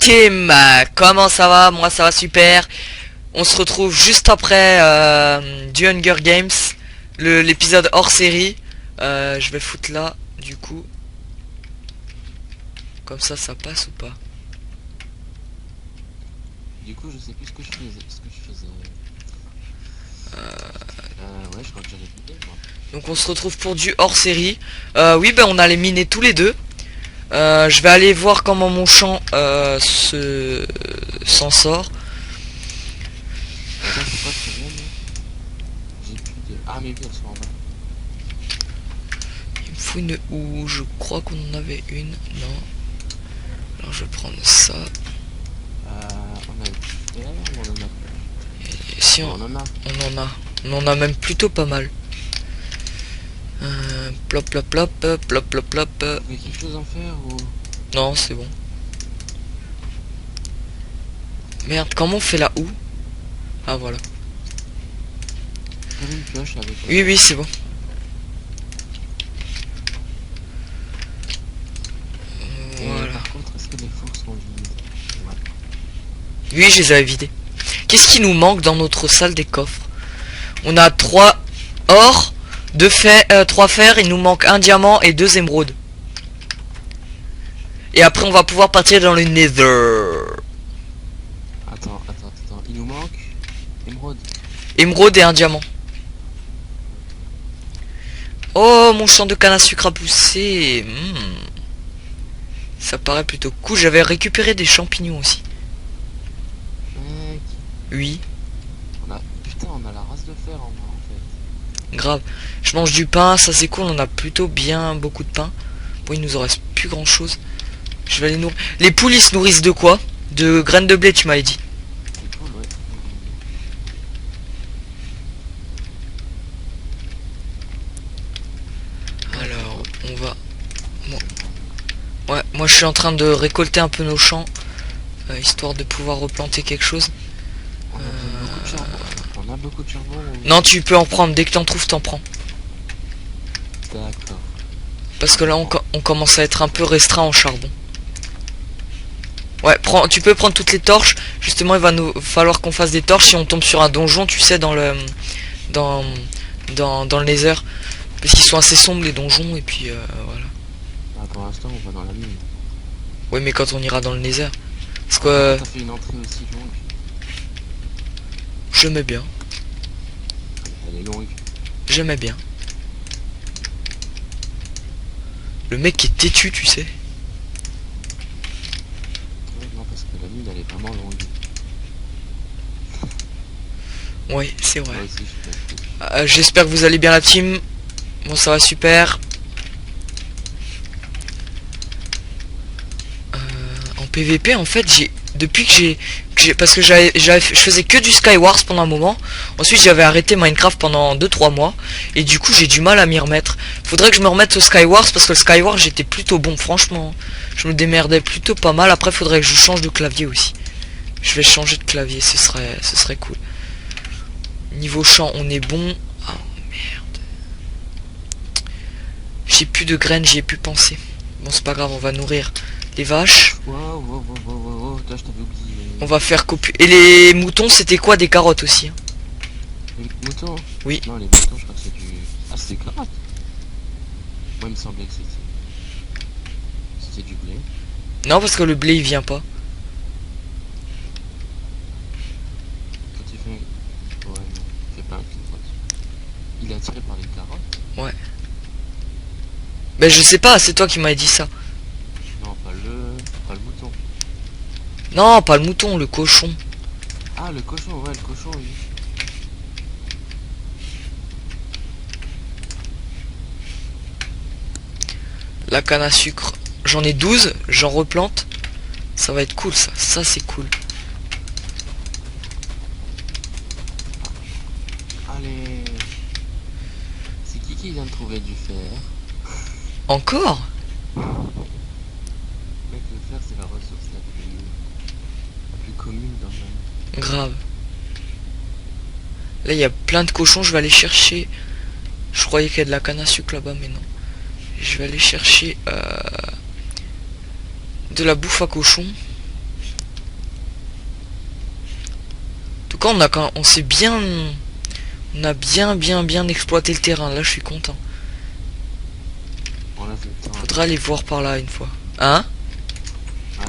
team, comment ça va? Moi ça va super. On se retrouve juste après du Hunger Games, l'épisode hors série. Je vais foutre là, du coup. Comme ça passe ou pas? Du coup, je sais plus ce que je faisais. Ouais, je crois que j'avais quitté, moi. Donc on se retrouve pour du hors série. Oui, ben on allait miner tous les deux. Je vais aller voir comment mon champ s'en sort. Attends, c'est quoi très bien, moi? J'ai plus de... Ah, mais oui, elles sont en bas. Il me faut une houe, je crois qu'on en avait une. Non. Alors je vais prendre ça. On a du fer, on en a plus. Et si On en a. on en a même plutôt pas mal. Plop plop plop plop plop plop. Vous avez quelque chose à en faire ou... Non, c'est bon. Merde, comment on fait la houe? Ah voilà. J'avais une pioche avec... Oui, oui, c'est bon. Et Voilà. par contre, est-ce que les fours sont vides? Ouais. Oui, je les avais vidés. Qu'est-ce qui nous manque dans notre salle des coffres? On a 3 or, 3 fer, il nous manque un diamant et 2 émeraudes. Et après on va pouvoir partir dans le nether. Attends. Il nous manque... Émeraude. Émeraude et un diamant. Oh, mon champ de canne à sucre a poussé. Ça paraît plutôt cool. J'avais récupéré des champignons aussi. Mec. Oui, Putain, on a la race de fer en moi, en fait. grave. Je mange du pain, ça c'est cool. On a plutôt bien beaucoup de pain. Bon, il nous en reste plus grand chose. Je vais les nourrir. Les poules, ils se nourrissent de quoi? De graines de blé, tu m'avais dit. C'est cool, ouais. Alors, on va... Ouais, moi je suis en train de récolter un peu nos champs. Histoire de pouvoir replanter quelque chose. On a beaucoup de charbon. On a beaucoup de charbon. Non, tu peux en prendre. Dès que t'en trouves, t'en prends. D'accord. Parce que là, on commence à être un peu restreint en charbon. Ouais, tu peux prendre toutes les torches. Justement, il va nous falloir qu'on fasse des torches si on tombe sur un donjon, tu sais, dans le nether. Parce qu'ils sont assez sombres, les donjons, et puis voilà. Bah, pour l'instant, on va dans la mine. Oui, mais quand on ira dans le nether. Parce que T'as fait une entrée aussi longue. j'aimais bien. Elle est longue. J'aimais bien. Le mec est têtu, tu sais. Ouais, non, parce que la mine, elle est vraiment longue. Oui, c'est vrai. Moi aussi, je suis J'espère que vous allez bien, la team. Bon, ça va super. En PVP, en fait, depuis que parce que je faisais que du Skywars pendant un moment. Ensuite, j'avais arrêté Minecraft pendant 2-3 mois. Et du coup, j'ai du mal à m'y remettre. Faudrait que je me remette au Skywars parce que le Skywars, j'étais plutôt bon, franchement. Je me démerdais plutôt pas mal. Après, faudrait que je change de clavier aussi. Je vais changer de clavier, ce serait cool. Niveau champ, on est bon. Oh merde. J'ai plus de graines, j'y ai plus pensé. Bon, c'est pas grave, on va nourrir les vaches. Wow, toi, je t'avais oublié. On va faire copier. Et les moutons, c'était quoi? Des carottes aussi, hein. Les moutons? Oui. Non, les moutons, je crois que c'est du... Ah, c'est des carottes. Moi, il me semblait que c'était du blé. Non, parce que le blé, il vient pas. Quand il fait... Ouais, non, il fait pas un carotte. Il est attiré par les carottes? Ouais. Ben, je sais pas, c'est toi qui m'avais dit ça. Non, pas le mouton. Non, pas le mouton, le cochon. Ah, le cochon, ouais, le cochon, oui. La canne à sucre. J'en ai 12, j'en replante. Ça va être cool, ça. Ça, c'est cool. Allez. C'est qui vient de trouver du fer? Encore? Mec, le fer, c'est la ressource la plus commune dans le... Grave. Là, il y a plein de cochons, je vais aller chercher. Je croyais qu'il y a de la canne à sucre là-bas, mais non. Je vais aller chercher de la bouffe à cochon. cas, on s'est bien... On a bien exploité le terrain. Là, je suis content. On l'a fait le temps. Faudra aller voir par là une fois. Hein? Ah,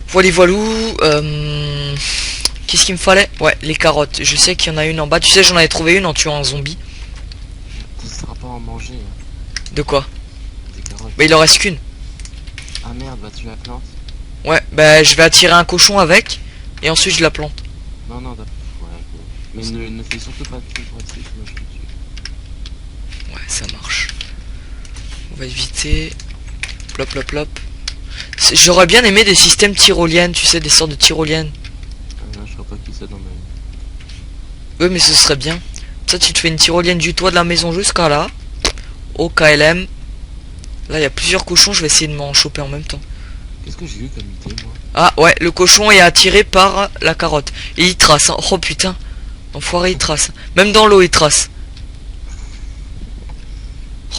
Voilou. Qu'est-ce qu'il me fallait? Ouais, les carottes. Je sais qu'il y en a une en bas. Tu sais, j'en avais trouvé une en tuant un zombie. t'hésiteras pas à en manger, De quoi? des carottes. Bah, il en reste qu'une. Ah merde, bah tu la plantes. Ouais, bah, je vais attirer un cochon avec. Et ensuite, je la plante. Non, non, d'accord. Ouais, ok. Mais ne fais surtout pas de trucs pratique, moi je te tue. Ouais, ça marche. On va éviter. Plop, plop, plop. J'aurais bien aimé des systèmes tyroliennes, tu sais, des sortes de tyroliennes. Ah non, je crois pas qu'il ça dans ma vie. Oui, mais ce serait bien. Ça, tu te fais une tyrolienne du toit de la maison jusqu'à là. Au KLM. Là, il y a plusieurs cochons, je vais essayer de m'en choper en même temps. Qu'est-ce que j'ai eu comme idée, moi? Ah, ouais, le cochon est attiré par la carotte. Et il trace, hein. Oh putain. Enfoiré, il trace. Même dans l'eau, il trace.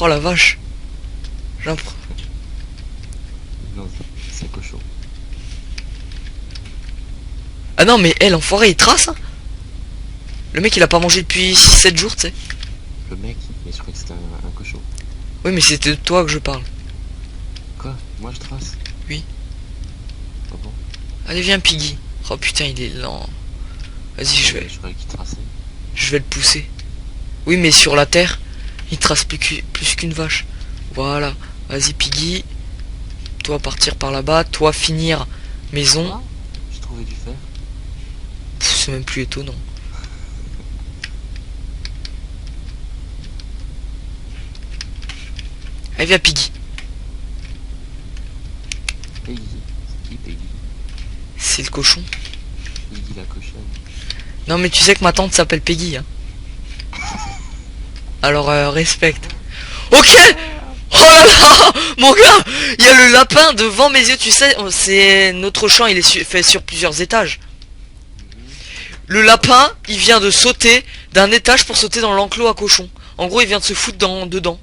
Oh la vache. Non, c'est cochon. Ah non, mais elle, l'enfoiré, il trace, hein. Le mec, il a pas mangé depuis 6-7 jours, tu sais. Le mec, mais je crois que c'était un cochon. Oui, mais c'était de toi que je parle. Quoi? Moi je trace? Oui. Ah bon? Allez, viens, Piggy. Oh putain, il est lent. Vas-y, Je croyais qu'il traçait. je vais le pousser. Oui, mais sur la terre, il trace plus qu'une vache. Voilà. Vas-y, Piggy. Toi, partir par là-bas. Toi, finir maison. Ah, j'ai trouvé du fer. Pff, c'est même plus étonnant. Allez, viens, Piggy. Peggy. C'est qui Peggy? C'est le cochon. Peggy la cochonne. Non, mais tu sais que ma tante s'appelle Peggy, hein. Alors, respecte. Ok. Oh là là, mon gars, il y a le lapin devant mes yeux, tu sais, c'est notre champ, il est fait sur plusieurs étages. Le lapin, il vient de sauter d'un étage pour sauter dans l'enclos à cochon. En gros, il vient de se foutre dedans.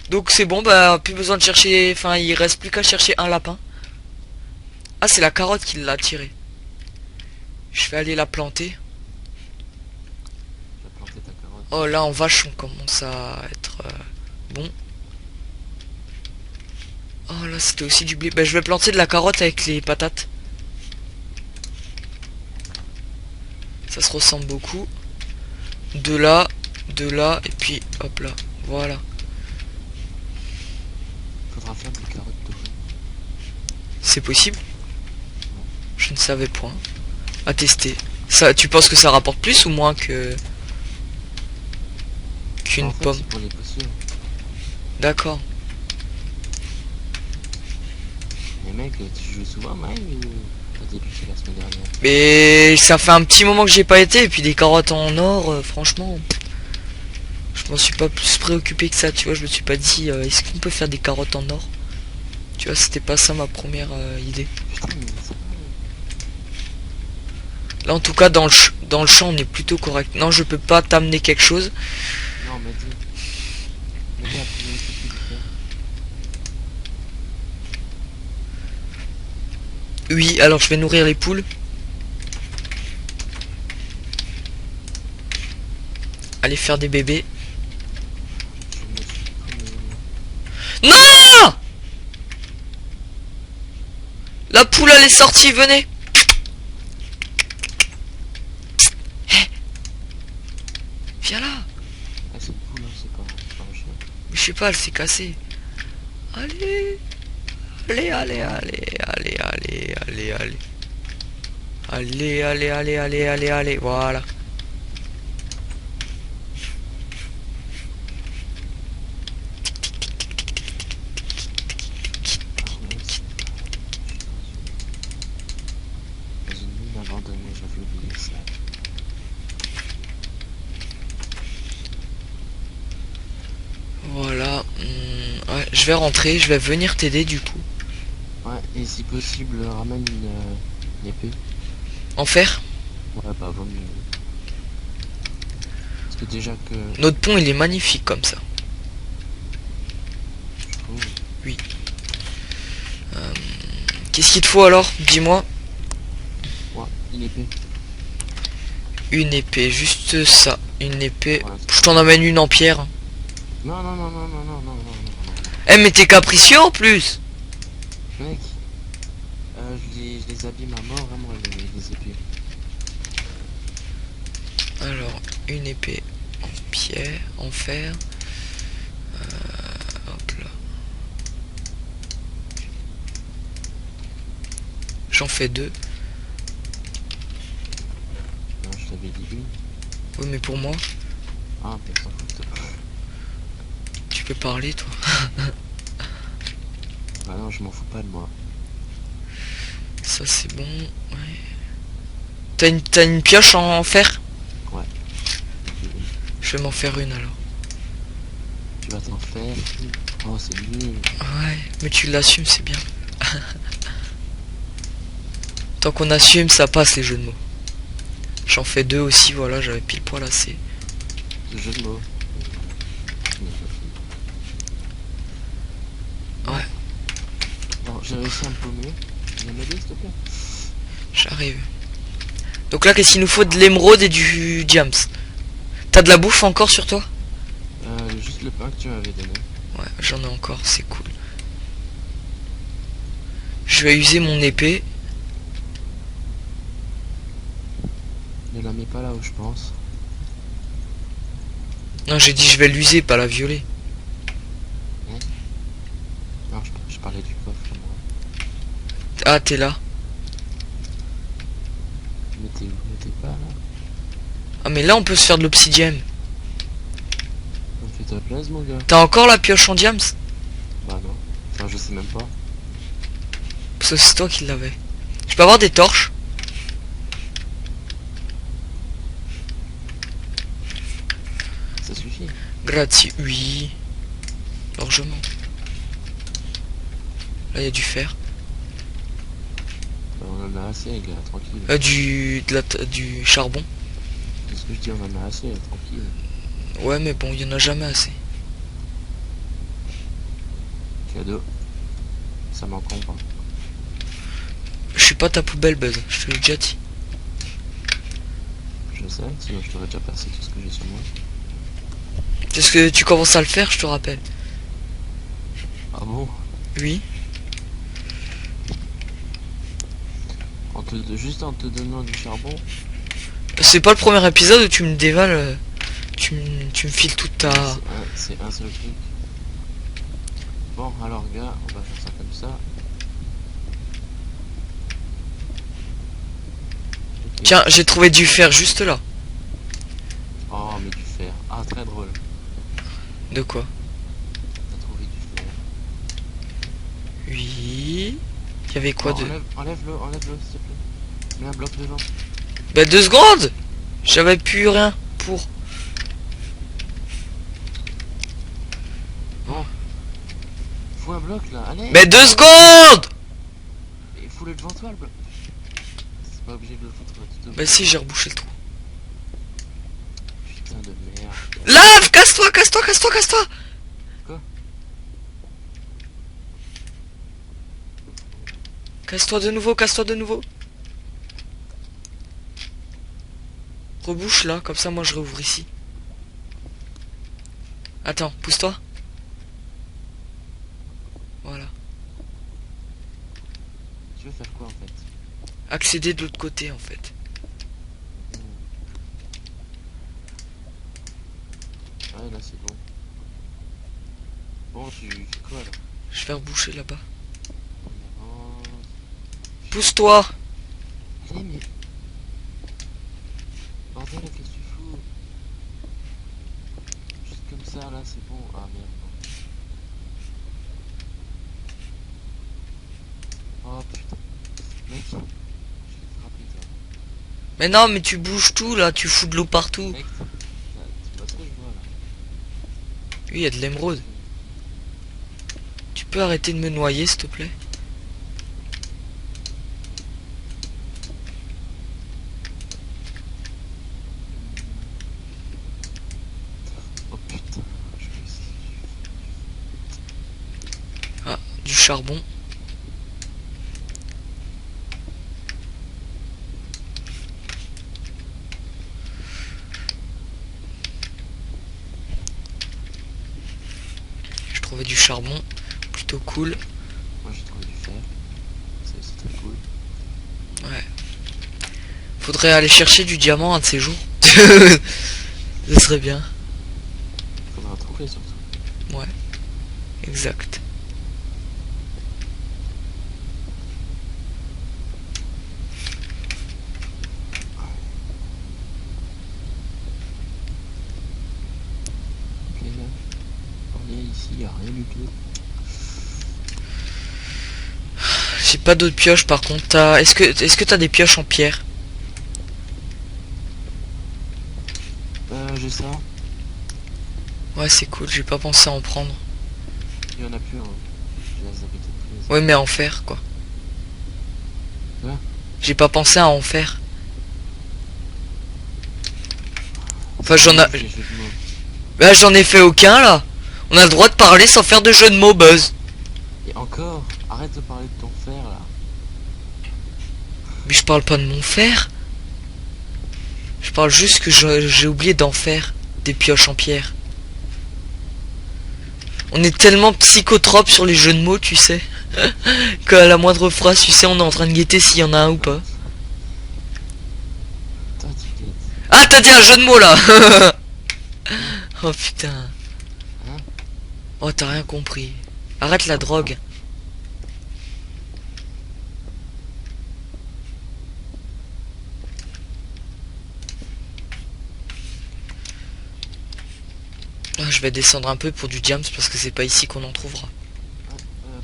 Donc c'est bon, bah plus besoin de chercher, enfin il reste plus qu'à chercher un lapin. Ah, c'est la carotte qui l'a tiré. Je vais aller la planter. Tu as planté ta carotte. Oh là, en vache, on commence à être bon. Oh là, c'était aussi du blé. Bah je vais planter de la carotte avec les patates. Ça se ressemble beaucoup. De là, et puis hop là, voilà. Faudra faire des carottes dorées. C'est possible? Je ne savais point. À tester. Ça, tu penses que ça rapporte plus ou moins que qu'une En fait, pomme? c'est pour les potions. D'accord. Mais mec, tu joues souvent Mine ou t'as débuté la semaine dernière? Mais ça fait un petit moment que j'ai pas été, et puis des carottes en or, franchement, je m'en suis pas plus préoccupé que ça, tu vois, je me suis pas dit, est-ce qu'on peut faire des carottes en or? Tu vois, c'était pas ça ma première idée. Putain, mais ça va. Là, en tout cas, dans le champ, on est plutôt correct. Non, je peux pas t'amener quelque chose. Non, mais dis. Mais dis, après, c'est plus du fer. Oui, alors je vais nourrir les poules. Aller faire des bébés. Je me suis comme... Non! La poule, elle est sortie, venez. Eh, viens là. Ah, c'est cool, hein, c'est pas un chien. Mais je sais pas, elle s'est cassée. Allez. Allez, allez, allez, allez, allez, allez, allez. Allez, allez, allez, allez, allez, allez, voilà. Ah, ouais, c'est... Dans une mine abandonnée, j'avais oublié ça. Voilà. Ouais, je vais rentrer, je vais venir t'aider du coup. Ouais, et si possible, ramène une épée. En fer. Ouais, bah vaut mieux. Parce que déjà que... Notre pont, il est magnifique comme ça. je trouve... Qu'est-ce qu'il te faut alors? Dis-moi. Une épée. Une épée, juste ça. Une épée. Voilà, Je t'en amène une en pierre. non, non, non, non, non, non, non, non, non, non. Eh, mais t'es capricieux en plus. Mec, je les abîme à mort, vraiment, les épées. Alors, une épée en pierre, en fer. Hop là. J'en fais deux. Non, je t'avais dit une. Oui, mais pour moi, Ah, mais s'en fout. tu peux parler, toi. Ah non, je m'en fous pas de moi. Ça, c'est bon. Ouais. T'as une pioche en fer? Ouais. Je vais m'en faire une alors. Tu vas t'en faire. Oh, c'est nul. Ouais, mais tu l'assumes, c'est bien. Tant qu'on assume, ça passe les jeux de mots. J'en fais deux aussi, voilà, j'avais pile poil assez. Ce jeu de mots. Ouais, Bon, j'ai réussi à me paumer. Tu vas m'aider, s'il te plaît? j'arrive. Donc là, qu'est-ce qu'il nous faut? De l'émeraude et du diams. T'as de la bouffe encore sur toi? Juste le pain que tu m'avais donné. Ouais, j'en ai encore, c'est cool. Je vais user mon épée. Ne la mets pas là où je pense. Non, j'ai dit je vais l'user, pas la violer. Non, je parlais du coffre, moi. Ah, t'es là. Mais t'es où? Mais t'es pas là? Ah, mais là, on peut se faire de l'obsidienne. Fais-toi plaisir, mon gars. T'as encore la pioche en diams? Bah non. Enfin, je sais même pas. Parce que c'est toi qui l'avais. Je peux avoir des torches? Ça suffit. Grazie, oui. Largement. Là, il y a du fer. Bah, on en a assez, gars, tranquille. Du charbon. C'est ce que je dis, on en a assez, tranquille. Ouais, mais bon, il y en a jamais assez. Cadeau. Ça m'encombre. Je suis pas ta poubelle, Buzz. Je te l'ai déjà dit. Je sais, sinon je t'aurais déjà passé tout ce que j'ai sur moi. Est-ce que tu commences à le faire, je te rappelle? Ah bon? Oui. Juste en te donnant du charbon. C'est pas le premier épisode où tu me dévales. Tu me files toute ta... C'est un seul truc. Bon, alors gars, on va faire ça comme ça. Ok. Tiens, j'ai trouvé du fer juste là. Oh, mais du fer. Ah, très drôle. De quoi? T'as trouvé du fer. Oui. Il y avait quoi Oh, de... enlève-le, s'il te plaît. Mets un bloc devant. Bah 2 secondes. J'avais plus rien pour... Bon. Faut un bloc là, allez. Mais 2 secondes. Et fous-le devant toi le bloc. C'est pas obligé de le foutre tout au Bah si, j'ai rebouché le trou. Putain de merde. Lave, casse-toi, casse-toi, casse-toi, casse-toi. Quoi? Casse-toi de nouveau, casse-toi de nouveau. Rebouche là, comme ça moi je réouvre ici. Attends, pousse-toi. Voilà. Tu veux faire quoi en fait? Accéder de l'autre côté en fait. Ouais, là c'est bon. Bon, tu fais quoi là? Je vais reboucher là-bas. On avance. Pousse-toi. Allez, mais. Bordel, qu'est-ce que tu fous? Juste comme ça là, c'est bon. Ah merde. Non. Oh putain. Mec, je vais te frapper toi. Mais non, mais tu bouges tout là, tu fous de l'eau partout. Mec, tu vois ce que je vois là? Oui, il y a de l'émeraude. Tu peux arrêter de me noyer s'il te plaît? Oh putain, je vais essayer. Ah, du charbon. trouvé du charbon. Plutôt cool. Moi j'ai trouvé du fer. C'est très cool. Ouais. Faudrait aller chercher du diamant un de ces jours. Ce serait bien. Faudra en trouver surtout. Ouais. Exact. Ok là. On est ici, y a rien du tout. J'ai pas d'autres pioches par contre. Est-ce que t'as des pioches en pierre? J'ai ça. Ouais, c'est cool, j'ai pas pensé à en prendre. Il y en a plus, hein. Je les avais toutes prises. Ouais, mais à en faire quoi. Quoi? J'ai pas pensé à en faire. Enfin, j'en a... Les jeux de mots. Bah, j'en ai fait aucun là. On a le droit de parler sans faire de jeu de mots, Buzz. Et encore, arrête de parler de ton fer là. Mais je parle pas de mon fer. Je parle juste que j'ai oublié d'en faire des pioches en pierre. On est tellement psychotrope sur les jeux de mots, tu sais. Qu'à la moindre phrase, tu sais, on est en train de guetter s'il y en a un ou pas. T'inquiète. Ah, t'as dit un jeu de mots là. Oh putain. Hein? Oh, t'as rien compris. Arrête la drogue. Ah, je vais descendre un peu pour du diams parce que c'est pas ici qu'on en trouvera.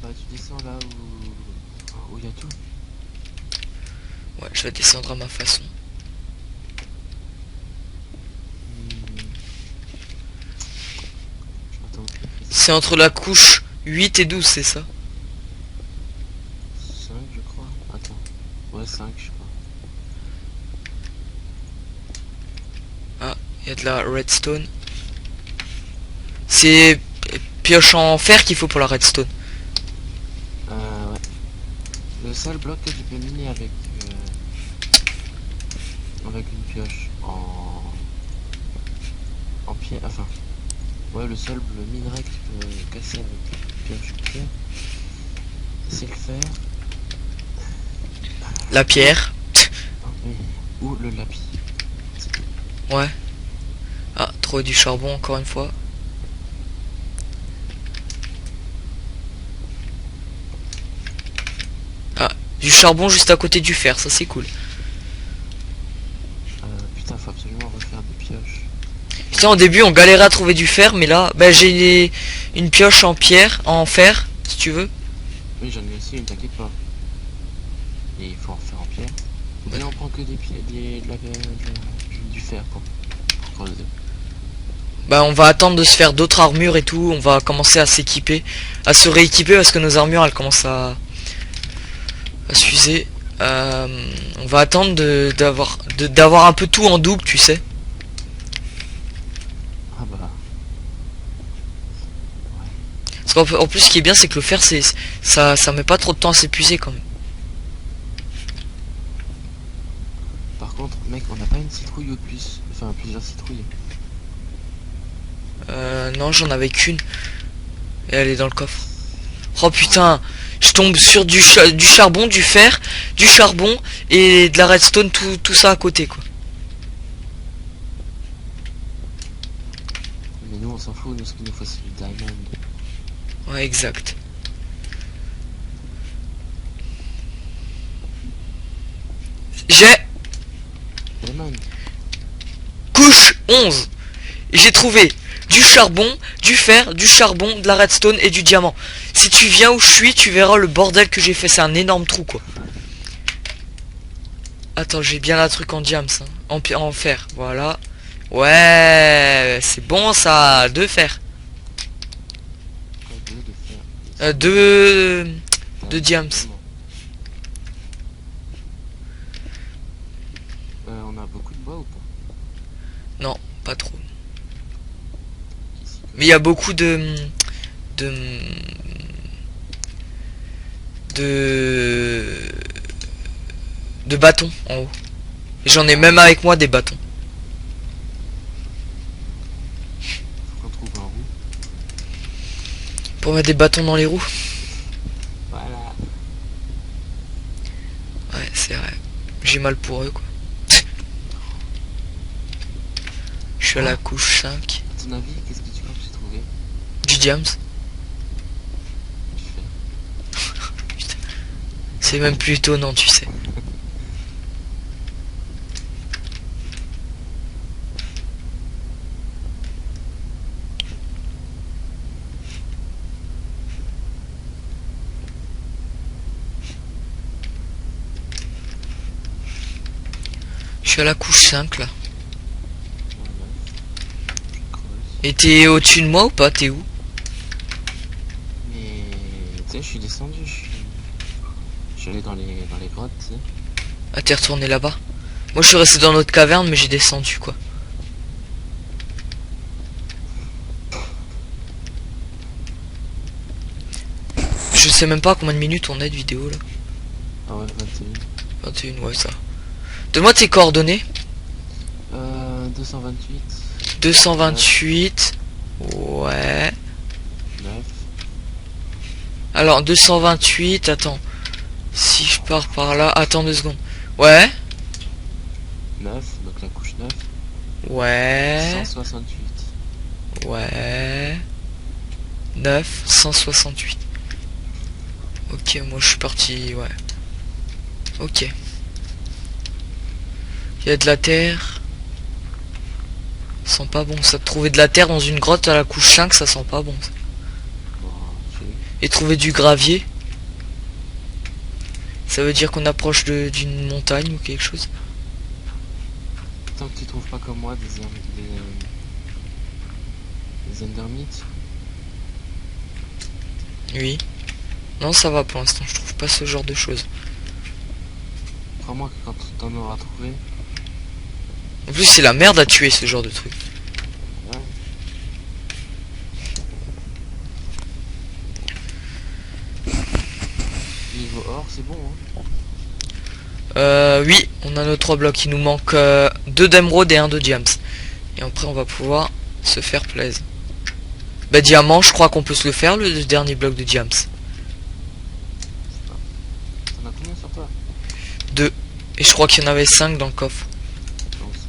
Bah tu descends là où il y a tout. Ouais, je vais descendre à ma façon. Je m'attends plus. C'est entre la couche 8 et 12, c'est ça? 5 je crois. Attends. Ouais 5 je crois. Ah, il y a de la redstone. C'est pioche en fer qu'il faut pour la redstone. Ouais. Le seul bloc que tu peux miner avec une pioche en pierre, enfin ouais le seul minerai que tu peux casser avec une pioche en pierre, c'est le fer. La pierre. Oui. Ou le lapis. C'est tout. Ouais. Ah, trouver du charbon encore une fois. Ah, du charbon juste à côté du fer, ça c'est cool. Putain faut absolument refaire des pioches. Putain, au début on galérait à trouver du fer, mais là, bah j'ai une pioche en pierre, en fer, si tu veux. Oui j'en ai aussi une, t'inquiète pas. Et il faut en faire en pierre. Ou bien on prend que des du fer pour creuser. Bah on va attendre de se faire d'autres armures et tout, on va commencer à s'équiper, à se rééquiper parce que nos armures elles commencent à s'user. On va attendre d'avoir un peu tout en double, tu sais. Ah bah. Parce qu'en plus ce qui est bien c'est que le fer ça met pas trop de temps à s'épuiser quand même. Par contre mec on n'a pas une citrouille ou plus. Enfin plusieurs citrouilles. Non j'en avais qu'une. Et elle est dans le coffre. Oh putain, je tombe sur du charbon, du fer, du charbon et de la redstone, tout ça à côté quoi. Mais nous on s'en fout, nous ce qu'il nous faut c'est du diamond. Ouais exact. J'ai Diamond. couche 11. Et j'ai trouvé du charbon, du fer, du charbon, de la redstone et du diamant. Si tu viens où je suis, tu verras le bordel que j'ai fait. C'est un énorme trou quoi. Attends, j'ai bien un truc en diams, hein. En fer, voilà. Ouais, c'est bon ça, de fer. Quoi, de fer. De diams. On a beaucoup de bois ou pas? Non, pas trop. Ici, Mais il y a beaucoup de bâtons en haut. Et j'en ai même avec moi des bâtons. faut qu'on trouve un roux. Pour mettre des bâtons dans les roues. Voilà. Ouais, c'est vrai. J'ai mal pour eux, quoi. Je suis à la couche 5. À ton avis, qu'est-ce que tu crois que j'ai trouvé? Du diams. Du fer. Putain. C'est même plus étonnant, tu sais. Je suis à la couche 5 là. Et t'es au-dessus de moi ou pas? T'es où? Mais tu sais, je suis descendu, je suis allé dans les grottes, tu sais. Ah, t'es retourné là-bas. Moi je suis resté dans notre caverne mais j'ai descendu quoi. Je sais même pas combien de minutes on est de vidéo là. Ah ouais, 21. 21, ouais ça. Donne-moi tes coordonnées. 228. 228. Ouais. 9. Alors 228, attends. Si je pars par là, attends 2 secondes. Ouais. 9, donc la couche 9. Ouais. 168. Ouais. 9, 168. Ok, moi je suis parti, ouais. Ok. Il y a de la terre. Ça sent pas bon ça. Trouver de la terre dans une grotte à la couche 5, ça sent pas bon ça. Bon, Et trouver du gravier, ça veut dire qu'on approche d'une montagne ou quelque chose. tant que tu trouves pas comme moi des endermites. Oui. Non, ça va pour l'instant, je trouve pas ce genre de choses. Crois-moi que quand t'en auras trouvé. En plus, c'est la merde à tuer ce genre de truc. Ouais. Niveau or, c'est bon, hein. Oui, on a nos 3 blocs. Il nous manque 2 d'émeraude et 1 de diams. Et après, on va pouvoir se faire plaisir. Bah, diamant, je crois qu'on peut se le faire, le dernier bloc de diams. T'en as combien sur toi? 2. Et je crois qu'il y en avait 5 dans le coffre. Donc ça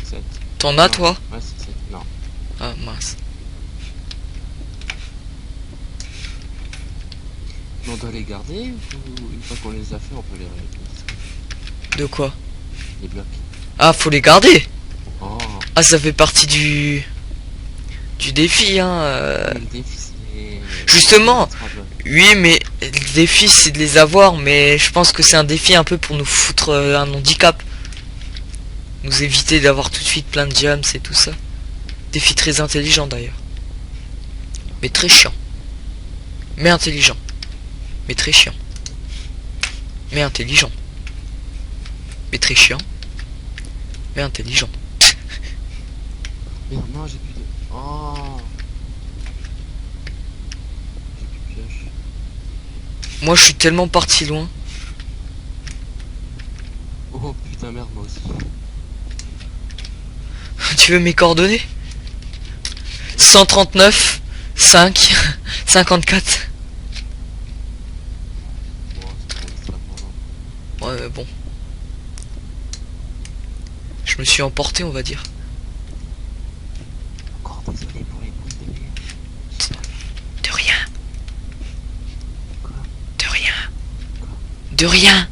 fait 7. T'en as, Non. toi? Ouais, c'est 7. Non. Ah, mince. Mais on doit les garder ou une fois qu'on les a fait, on peut les réutiliser? De quoi? Les blocs. Ah, faut les garder. Oh. Ah, ça fait partie du défi, hein. Le défi, c'est... Justement. 3 blocs. Oui, mais le défi, c'est de les avoir. Mais je pense que c'est un défi un peu pour nous foutre un handicap. Nous éviter d'avoir tout de suite plein de diams et tout ça. Défi très intelligent, d'ailleurs. Mais très chiant. Mais intelligent. Mais très chiant. Mais intelligent. Mais très chiant. Mais intelligent. Merde, non, j'ai plus de... Oh. J'ai plus de pioche. Moi, je suis tellement parti loin. Oh putain, merde, moi aussi. Tu veux mes coordonnées? 139 5 54. Bon, c'est pas extrêmement long. Ouais, mais bon. Je me suis emporté, on va dire. Encore désolé pour les bruits de merde. De rien. Quoi? De rien. De rien.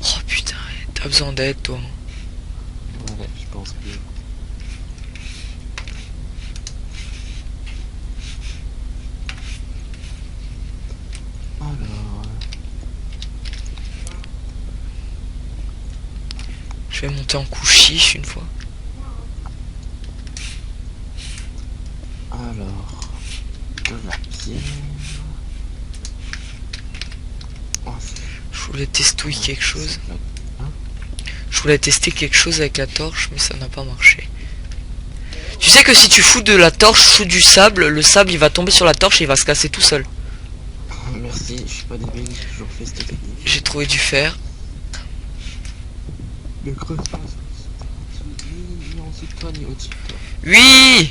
Oh putain, t'as besoin d'aide, toi. Ouais, je pense que... Alors... Je vais monter en couche chiche une fois. Alors... De la pierre... Oh, Je voulais tester quelque chose. Hein? Je voulais tester quelque chose avec la torche, mais ça n'a pas marché. Tu sais que si tu fous de la torche sous du sable, le sable il va tomber sur la torche et il va se casser tout seul. Merci, je suis pas débile, j'ai toujours fait cette technique. J'ai trouvé du fer. Ne creuse pas, ni en dessous de toi, ni au-dessus de toi. Oui!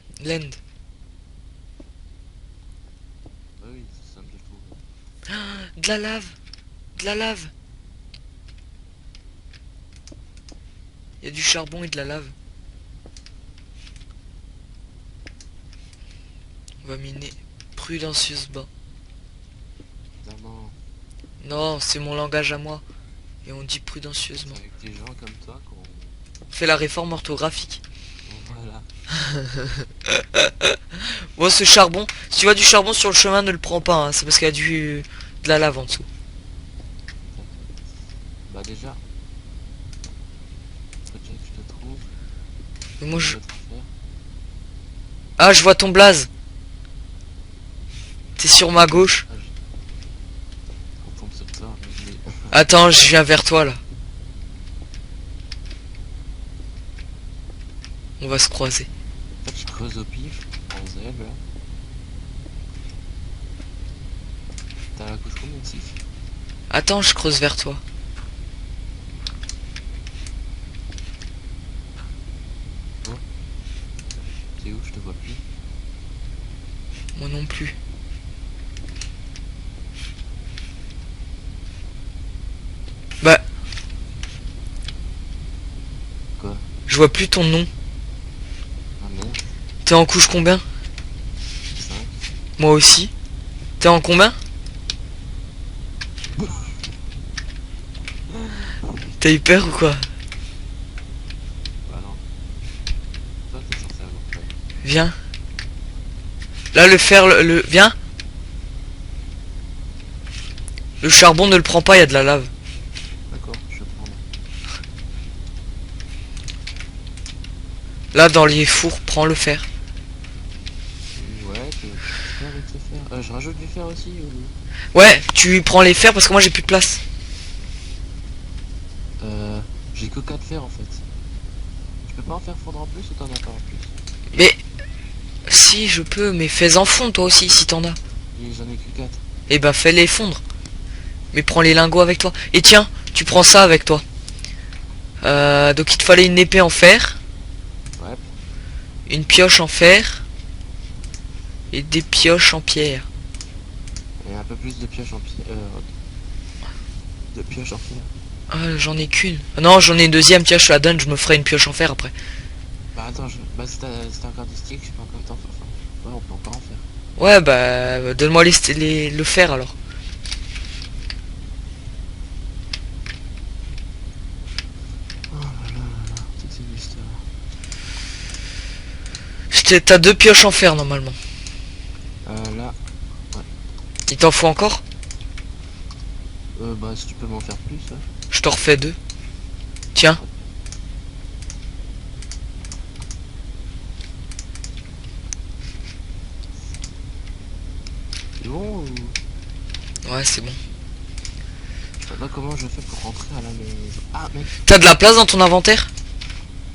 Land. Bah oui, c'est simple de trouver. De la lave. De la lave. Il y a du charbon et de la lave. On va miner prudentieusement. Évidemment, Non, c'est mon langage à moi. Et on dit c'est prudentieusement. avec des gens comme toi qu'on... Fais la réforme orthographique. Voilà. Bon, ce charbon, si tu vois du charbon sur le chemin, ne le prends pas. Hein. C'est parce qu'il y a de la lave en dessous. Bah déjà, faut déjà que je te trouve. Mais moi, je... D'autres affaires. Ah, je vois ton blaze. T'es sur ma gauche. Ah, on tombe sur toi, mais Attends, je viens vers toi là. On va se croiser. en fait, je creuse au pif, en zèbre là. T'as la couche combien, 6? Attends, je creuse vers toi. T'es où? Je te vois plus. Moi non plus. Bah, Quoi? je vois plus ton nom. Ah merde, T'es en couche combien? 5. Moi aussi. T'es en combien? T'as eu peur ou quoi? Bah non. Toi, t'es censé avoir peur. Viens. Là, le fer, viens. Le charbon ne le prend pas, il y a de la lave. D'accord, je vais prendre. Là, dans les fours, prends le fer. Ouais, tu fais avec ce fer. Je rajoute du fer aussi ou... Ouais, tu prends les fers parce que moi j'ai plus de place. J'ai que 4 fers en fait. Tu peux pas en faire fondre en plus ou t'en as pas en plus? Mais si je peux, mais fais-en fondre toi aussi si t'en as. Et j'en ai que 4. Eh ben fais-les fondre. Mais prends les lingots avec toi. Et tiens, tu prends ça avec toi. Donc il te fallait une épée en fer, Ouais. une pioche en fer et des pioches en pierre. Et un peu plus de pioches en pierre. De pioches en fer. Ah, j'en ai qu'une. Ah non, j'en ai une deuxième. Tiens, je te la donne. Je me ferai une pioche en fer après. Bah attends, bah si t'as encore des sticks, je peux encore t'en faire. Enfin, ouais, on peut encore en faire. Ouais, bah donne-moi le fer alors. Oh là là là là, toute une histoire. T'as deux pioches en fer normalement. Là, Il t'en faut encore? bah si tu peux m'en faire plus, ouais. Je t'en refais deux. Tiens. C'est bon ou... Ouais, c'est bon. Je sais pas comment je fais pour rentrer à la maison. Ah mec, T'as de la place dans ton inventaire?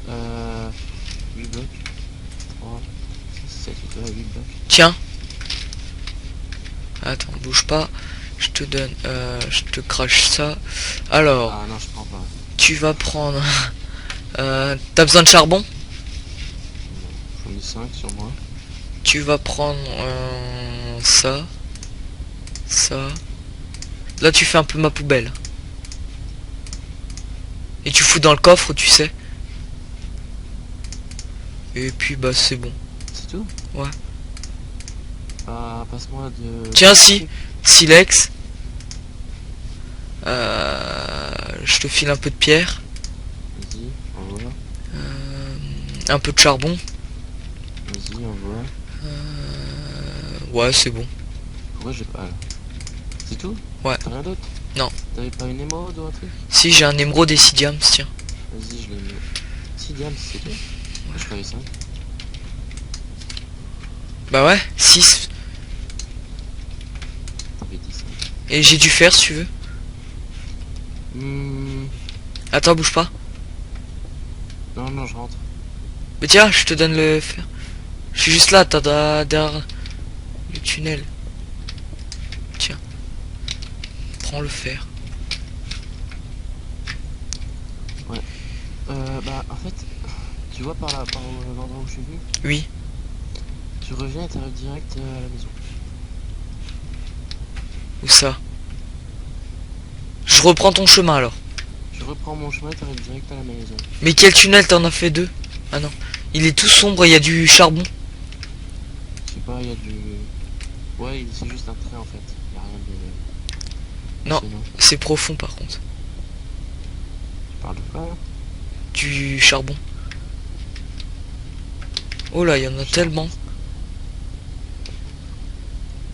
8 blocs. 3, 6, 7, 8 blocs. Tiens. Attends, bouge pas. Je te donne, je te crache ça. Alors, Ah non, je prends pas. tu vas prendre... t'as besoin de charbon? J'en ai 5 sur moi. Tu vas prendre ça. Ça. Là, tu fais un peu ma poubelle. Et tu fous dans le coffre, tu sais. Et puis, bah, c'est bon. C'est tout? Ouais. Ah, passe-moi de... Tiens, si. Silex. Je te file un peu de pierre. Vas-y, envoie. Un peu de charbon. Vas-y, envoie. Ouais, c'est bon. Pourquoi j'ai pas là? C'est tout? Ouais. T'as rien d'autre? Non. T'avais pas une émeraude ou un truc? Si, j'ai un émeraude et 6 diams, tiens. Vas-y, je l'ai mis. 6 diams, c'est tout? Je croyais 5. Bah ouais, 6. T'avais dit 5. Et j'ai du fer, si tu veux. Attends, bouge pas. Non, non, je rentre. Mais tiens, je te donne le fer. Je suis juste là, t'as derrière le tunnel. Tiens. Prends le fer. Bah, en fait, tu vois par là, par l'endroit où je suis venu, Oui. Tu reviens et t'arrives direct à la maison. Où ça? Je reprends ton chemin alors. Je reprends mon chemin et t'arrives direct à la maison. Mais quel tunnel? T'en as fait deux? Ah non. Il est tout sombre, il y a du charbon. Je sais pas, il y a du... Ouais, c'est juste un trait en fait. Il y a rien de... Non. Sinon, C'est profond par contre. tu parles de quoi là? Du charbon. Oh là, il y en a tellement.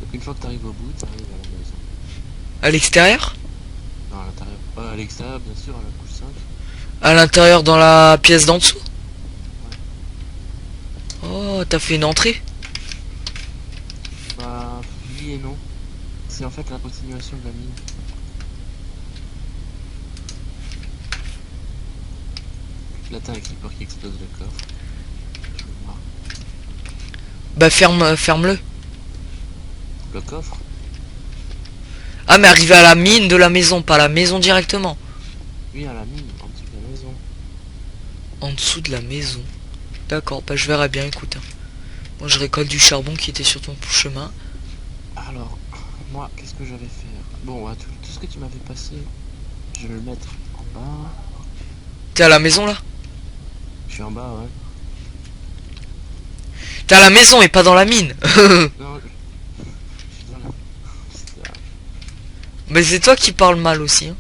Donc une fois que t'arrives au bout, t'arrives à la maison. À l'extérieur? Non, à l'intérieur. À l'extérieur, bien sûr, à la couche 5. À l'intérieur dans la pièce d'en dessous? Oh, t'as fait une entrée? Bah, oui et non. C'est en fait la continuation de la mine. Là, t'as un creeper qui explose le coffre. Je veux voir. Bah ferme-le. Le coffre? Ah mais arrivé à la mine de la maison, pas la maison directement. Oui, à la mine, en dessous de la maison. En dessous de la maison. D'accord, bah je verrai bien, écoute. Moi je récolte du charbon qui était sur ton chemin. Alors, moi, qu'est-ce que j'allais faire? Bon, ouais, tout ce que tu m'avais passé, je vais le mettre en bas. T'es à la maison là? Je suis en bas, ouais. T'es à la maison et pas dans la mine. Non, je suis dans la... c'est là. Mais c'est toi qui parles mal aussi. Hein.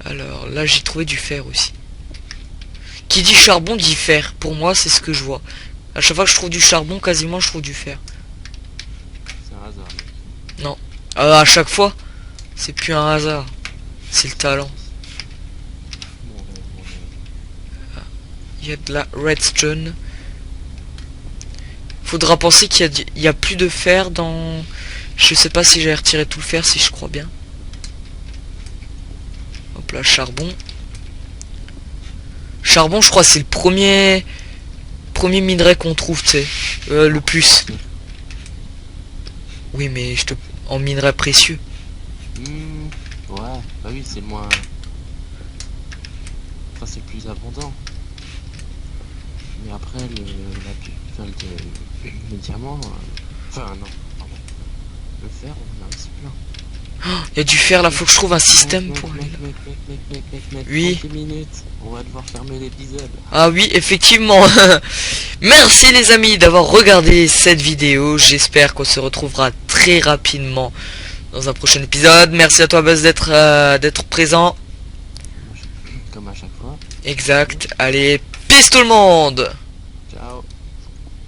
Alors là j'ai trouvé du fer aussi. Qui dit charbon dit fer. Pour moi c'est ce que je vois. À chaque fois que je trouve du charbon, quasiment je trouve du fer. C'est un hasard, mec. Non. À chaque fois, c'est plus un hasard. C'est le talent. Mon rêve, mon rêve. Il y a de la redstone. Faudra penser il y a plus de fer dans... Je sais pas si j'ai retiré tout le fer, si je crois bien. Hop là, charbon. Charbon, je crois, c'est le premier minerai qu'on trouve, tu sais. Le plus. Oui, mais je te... En minerai précieux. Ouais, bah oui, c'est moins... Enfin, c'est plus abondant. Mais après, le diamant... Enfin, non, pardon. Le fer, on en a aussi plein. Il y a du fer là, faut que je trouve un système pour aller là. Mec, Oui. 30 minutes, on va devoir fermer l'épisode. Ah oui, effectivement. Merci les amis d'avoir regardé cette vidéo. J'espère qu'on se retrouvera très rapidement dans un prochain épisode. Merci à toi Buzz d'être présent. Comme à chaque fois. Exact. Allez, peace tout le monde.